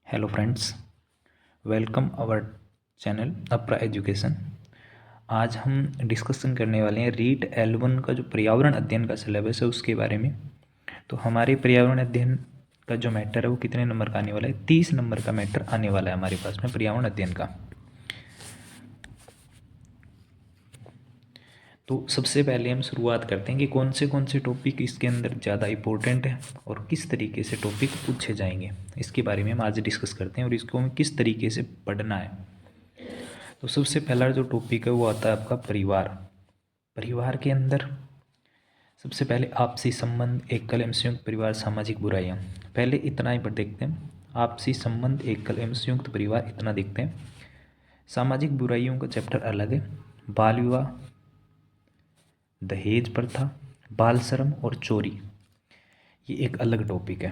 Hello friends, welcome our channel Apara education. आज हम discussion करने वाले हैं रीट L1 का जो पर्यावरण अध्ययन का सिलेबस है उसके बारे में। तो हमारे पर्यावरण अध्ययन का जो मैटर है वो कितने नंबर का आने वाला है? 30 नंबर का मैटर आने वाला है हमारे पास में पर्यावरण अध्ययन का। तो सबसे पहले हम शुरुआत करते हैं कि कौन से टॉपिक इसके अंदर ज़्यादा इम्पोर्टेंट है और किस तरीके से टॉपिक पूछे जाएंगे, इसके बारे में हम आज डिस्कस करते हैं और इसको हमें किस तरीके से पढ़ना है। तो सबसे पहला जो टॉपिक है वो आता है आपका परिवार। परिवार के अंदर सबसे पहले आपसी संबंध, एकल एवं संयुक्त परिवार, सामाजिक बुराइयाँ। पहले इतना ही पर देखते हैं, आपसी संबंध, एकल एवं संयुक्त परिवार, इतना देखते हैं। सामाजिक बुराइयों का चैप्टर अलग है। बाल विवाह, दहेज प्रथा, बाल श्रम और चोरी, ये एक अलग टॉपिक है।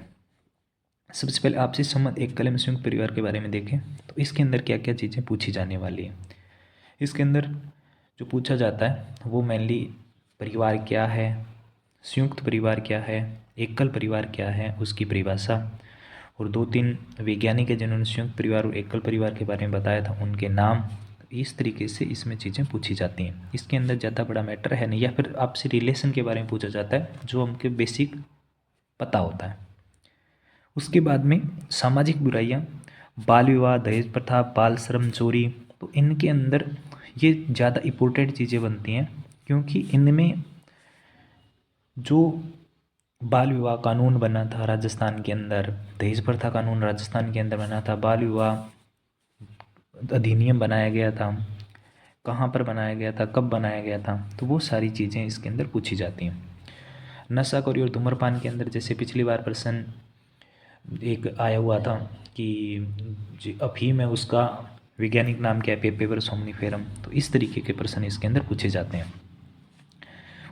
सबसे पहले आपसी संबंध, एकल एवं संयुक्त परिवार के बारे में देखें तो इसके अंदर क्या क्या चीज़ें पूछी जाने वाली है। इसके अंदर जो पूछा जाता है वो मेनली परिवार क्या है, संयुक्त परिवार क्या है, एकल परिवार क्या है, उसकी परिभाषा, और 2-3 वैज्ञानिक है जिन्होंने संयुक्त परिवार और एकल परिवार के बारे में बताया था, उनके नाम। इस तरीके से इसमें चीज़ें पूछी जाती हैं। इसके अंदर ज़्यादा बड़ा मैटर है नहीं, या फिर आपसे रिलेशन के बारे में पूछा जाता है जो हमके बेसिक पता होता है। उसके बाद में सामाजिक बुराइयाँ, बाल विवाह, दहेज प्रथा, बाल श्रम, चोरी, तो इनके अंदर ये ज़्यादा इम्पोर्टेंट चीज़ें बनती हैं क्योंकि इनमें जो बाल विवाह कानून बना था राजस्थान के अंदर, दहेज प्रथा कानून राजस्थान के अंदर बना था, बाल विवाह अधिनियम बनाया गया था, कहाँ पर बनाया गया था, कब बनाया गया था, तो वो सारी चीज़ें इसके अंदर पूछी जाती हैं। नशाखोरी और धूम्रपान के अंदर जैसे पिछली बार प्रश्न एक आया हुआ था कि अफीम है उसका वैज्ञानिक नाम क्या है, पेपेवर सोमनीफेरम, तो इस तरीके के प्रश्न इसके अंदर पूछे जाते हैं।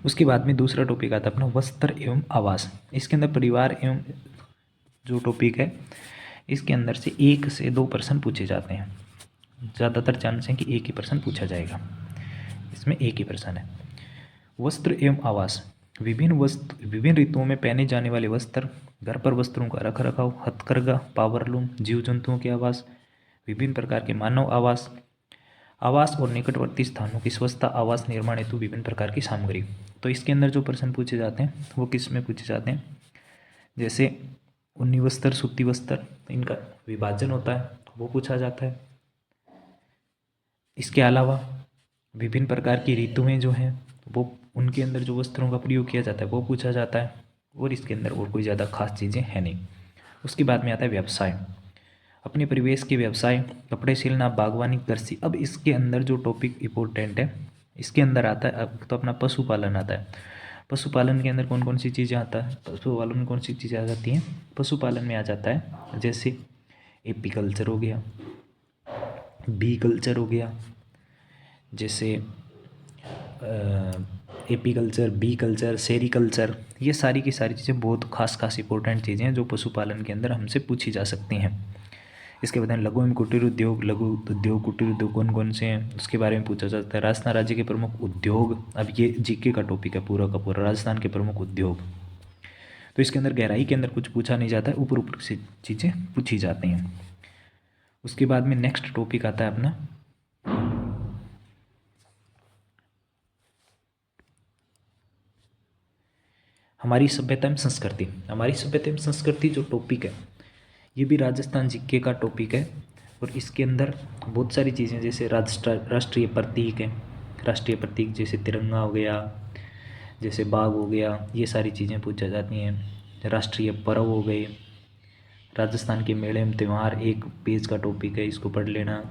उसके बाद में दूसरा टॉपिक आता है अपना वस्त्र एवं आवास। इसके अंदर परिवार एवं जो टॉपिक है इसके अंदर से 1 से 2 प्रश्न पूछे जाते हैं। ज़्यादातर चांस है कि एक ही प्रश्न पूछा जाएगा, इसमें एक ही प्रश्न है। वस्त्र एवं आवास, विभिन्न ऋतुओं में पहने जाने वाले वस्त्र, घर पर वस्त्रों का रख रखाव, हथकरघा, पावरलूम, जीव जंतुओं के आवास, विभिन्न प्रकार के मानव आवास, आवास और निकटवर्ती स्थानों की स्वच्छता, आवास निर्माण हेतु विभिन्न प्रकार की सामग्री। तो इसके अंदर जो प्रश्न पूछे जाते हैं वो किस में पूछे जाते हैं, जैसे ऊनी वस्त्र, सूती वस्त्र, इनका विभाजन होता है वो पूछा जाता है। इसके अलावा विभिन्न प्रकार की ऋतुएं जो हैं वो उनके अंदर जो वस्त्रों का प्रयोग किया जाता है वो पूछा जाता है, और इसके अंदर और कोई ज़्यादा खास चीज़ें हैं नहीं। उसके बाद में आता है व्यवसाय, अपने परिवेश के व्यवसाय, कपड़े सिलना, बागवानी, कृषि। अब इसके अंदर जो टॉपिक इम्पोर्टेंट है इसके अंदर आता है अब तो अपना पशुपालन आता है। पशुपालन के अंदर कौन कौन सी चीज़ें आता है, पशुपालन में कौन सी चीज़ें आ जाती हैं, पशुपालन में आ जाता है जैसे एपीकल्चर हो गया, बी कल्चर हो गया, जैसे एपीकल्चर, बी कल्चर, सेरीकल्चर, ये सारी की सारी चीज़ें बहुत खास इंपॉर्टेंट चीज़ें हैं जो पशुपालन के अंदर हमसे पूछी जा सकती हैं। इसके बाद लघु एवं कुटीर उद्योग, लघु उद्योग, कुटीर उद्योग कौन कौन से हैं उसके बारे में पूछा जाता है। राजस्थान राज्य के प्रमुख उद्योग, अब ये जीके का टॉपिक है पूरा का पूरा, राजस्थान के प्रमुख उद्योग। तो इसके अंदर गहराई के अंदर कुछ पूछा नहीं जाता है, ऊपर ऊपर से चीज़ें पूछी जाती हैं। उसके बाद में नेक्स्ट टॉपिक आता है अपना हमारी सभ्यता एवं संस्कृति। हमारी सभ्यता एवं संस्कृति जो टॉपिक है ये भी राजस्थान जीके का टॉपिक है, और इसके अंदर बहुत सारी चीज़ें जैसे राष्ट्रीय प्रतीक है, राष्ट्रीय प्रतीक जैसे तिरंगा हो गया, जैसे बाघ हो गया, ये सारी चीज़ें पूछी जाती हैं। राष्ट्रीय पर्व हो गए, राजस्थान के मेले एवं त्यौहार एक पेज का टॉपिक है, इसको पढ़ लेना।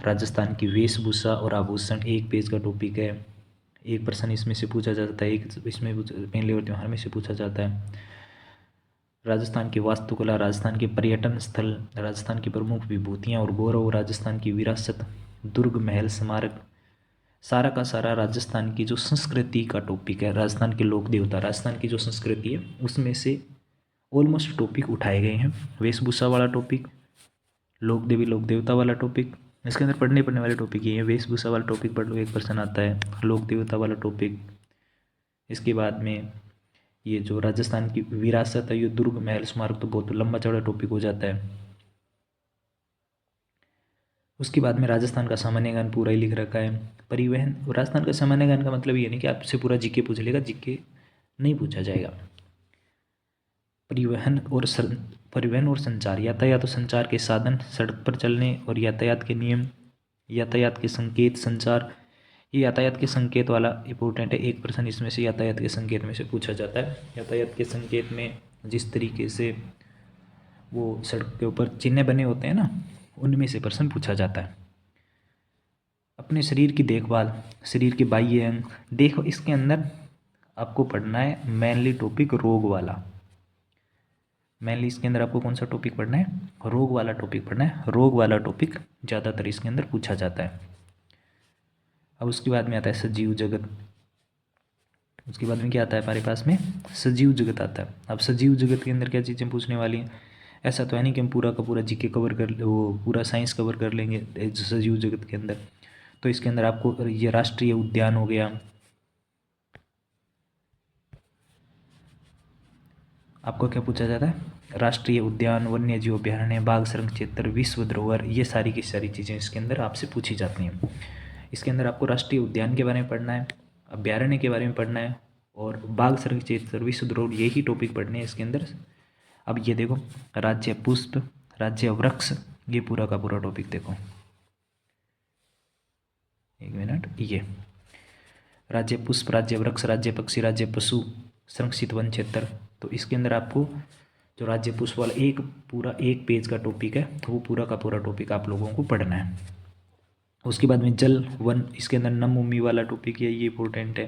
राजस्थान की वेशभूषा और आभूषण एक पेज का टॉपिक है, एक प्रश्न इसमें से पूछा जाता है, एक इसमें मेले और त्यौहार में से पूछा जाता है। राजस्थान की वास्तुकला, राजस्थान के पर्यटन स्थल, राजस्थान की प्रमुख विभूतियाँ और गौरव, राजस्थान की विरासत, दुर्ग, महल, स्मारक, सारा का सारा राजस्थान की जो संस्कृति का टॉपिक है। राजस्थान के लोक देवता, राजस्थान की जो संस्कृति है उसमें से ऑलमोस्ट टॉपिक उठाए गए हैं। वेशभूषा वाला टॉपिक, लोक देवी लोक देवता वाला टॉपिक, इसके अंदर पढ़ने वाले टॉपिक ये है। वेशभूषा वाला टॉपिक पढ़ लो, एक पर्सन आता है। लोक देवता वाला टॉपिक, इसके बाद में ये जो राजस्थान की विरासत है, ये दुर्ग, महल, स्मारक, तो बहुत लंबा चौड़ा टॉपिक हो जाता है। उसके बाद में राजस्थान का सामान्य ज्ञान पूरा ही लिख रखा है। परिवहन, राजस्थान का सामान्य ज्ञान का मतलब ये नहीं कि आपसे पूरा जीके पूछ लेगा, जीके नहीं पूछा जाएगा। परिवहन और संचार, यातायात और संचार के साधन, सड़क पर चलने और यातायात के नियम, यातायात के संकेत, संचार। ये यातायात के संकेत वाला इंपॉर्टेंट है, 1% इसमें से यातायात के संकेत में से पूछा जाता है। यातायात के संकेत में जिस तरीके से वो सड़क के ऊपर चिन्ह बने होते हैं ना, उनमें से प्रश्न पूछा जाता है। अपने शरीर की देखभाल, शरीर के बाह्य अंग, देखो इसके अंदर आपको पढ़ना है मेनली टॉपिक रोग वाला। मेनली इसके अंदर आपको कौन सा टॉपिक पढ़ना है? रोग वाला टॉपिक पढ़ना है। रोग वाला टॉपिक ज़्यादातर इसके अंदर पूछा जाता है। अब उसके बाद में आता है सजीव जगत। उसके बाद में क्या आता है हमारे पास में? सजीव जगत आता है। अब सजीव जगत के अंदर क्या चीज़ें पूछने वाली हैं? ऐसा तो है नहीं कि हम पूरा का पूरा जीके कवर कर, वो पूरा साइंस कवर कर लेंगे सजीव जगत के अंदर। तो इसके अंदर आपको ये राष्ट्रीय उद्यान हो गया, आपको क्या पूछा जाता है? राष्ट्रीय उद्यान, वन्य जीव अभ्यारण्य, बाघ संरक्षण क्षेत्र, विश्व धरोहर, ये सारी की सारी चीज़ें इसके अंदर आपसे पूछी जाती हैं। इसके अंदर आपको राष्ट्रीय उद्यान के बारे में पढ़ना है, अभ्यारण्य के बारे में पढ़ना है, और बाघ संरक्षण क्षेत्र, विश्व धरोहर, यही टॉपिक पढ़ने हैं इसके अंदर। अब ये देखो, राज्य पुष्प, राज्य वृक्ष, ये पूरा का पूरा टॉपिक देखो, एक मिनट, ये राज्य पुष्प, राज्य वृक्ष, राज्य पक्षी, राज्य पशु, संरक्षित वन क्षेत्र। तो इसके अंदर आपको जो राज्य पुष्प वाला एक पूरा 1 पेज का टॉपिक है, तो वो पूरा का पूरा टॉपिक आप लोगों को पढ़ना है। उसके बाद में जल वन, इसके अंदर नमभूमि वाला टॉपिक है, ये इंपॉर्टेंट है,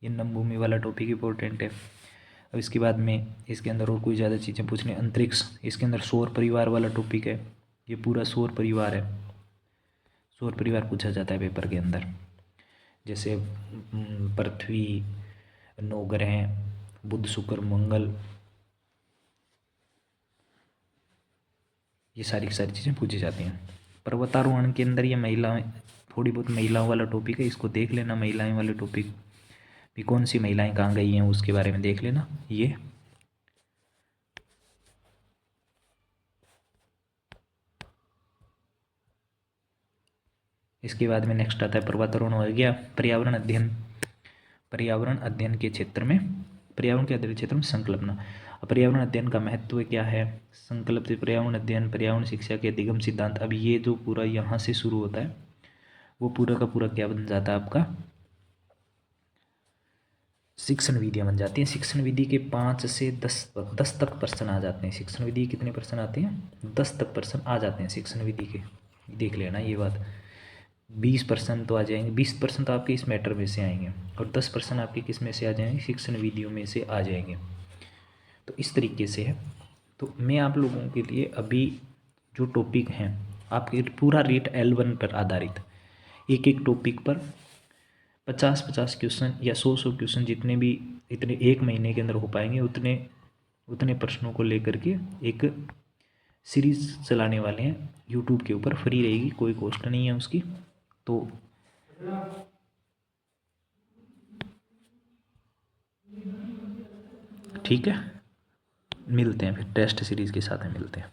ये नमभूमि वाला टॉपिक इंपॉर्टेंट है। अब इसके बाद में इसके अंदर और कोई ज़्यादा चीज़ें पूछने, अंतरिक्ष, इसके अंदर सौर परिवार वाला टॉपिक है, ये पूरा सौर परिवार है। सौर परिवार पूछा जाता है पेपर के अंदर, जैसे पृथ्वी, 9 ग्रह, बुध, शुक्र, मंगल, ये सारी की सारी चीज़ें पूछी जाती हैं। पर्वतारोहण के अंदर ये महिलाएं, थोड़ी बहुत महिलाओं वाला टॉपिक है, इसको देख लेना। महिलाएं वाले टॉपिक भी कौन सी महिलाएं कहाँ गई हैं उसके बारे में देख लेना। ये इसके बाद में नेक्स्ट आता है पर्वतारोहण हो गया। पर्यावरण अध्ययन, पर्यावरण अध्ययन के क्षेत्र में, पर्यावरण के अध्ययन के क्षेत्र में संकल्पना। पर्यावरण अध्ययन का महत्व क्या है? संकल्प से पर्यावरण अध्ययन, पर्यावरण शिक्षा के अधिगम सिद्धांत। अब ये जो पूरा यहाँ से शुरू होता है, वो पूरा का पूरा क्या बन जाता है आपका? शिक्षण विधियाँ बन जाती हैं। शिक्षण विधि के 5 से 10 तक प्रश्न आ जाते हैं। शिक्षण विधि कितने प्रश्न आते हैं? 10 तक प्रश्न आ जाते हैं शिक्षण विधि के, देख लेना ये बात। 20% तो आ जाएंगे, 20% तो आपके इस मैटर में से आएंगे, और 10% आपके किस में से आ जाएंगे? शिक्षण विधियों में से आ जाएंगे। तो इस तरीके से है। तो मैं आप लोगों के लिए अभी जो टॉपिक हैं, आपके पूरा रेट L1 पर आधारित, एक एक टॉपिक पर 50-50 क्वेश्चन या 100 क्वेश्चन, जितने भी इतने 1 महीने के अंदर हो पाएंगे, उतने उतने प्रश्नों को लेकर के एक सीरीज़ चलाने वाले हैं यूट्यूब के ऊपर। फ्री रहेगी, कोई कॉस्ट नहीं है उसकी। तो ठीक है, मिलते हैं फिर टेस्ट सीरीज़ के साथ में मिलते हैं।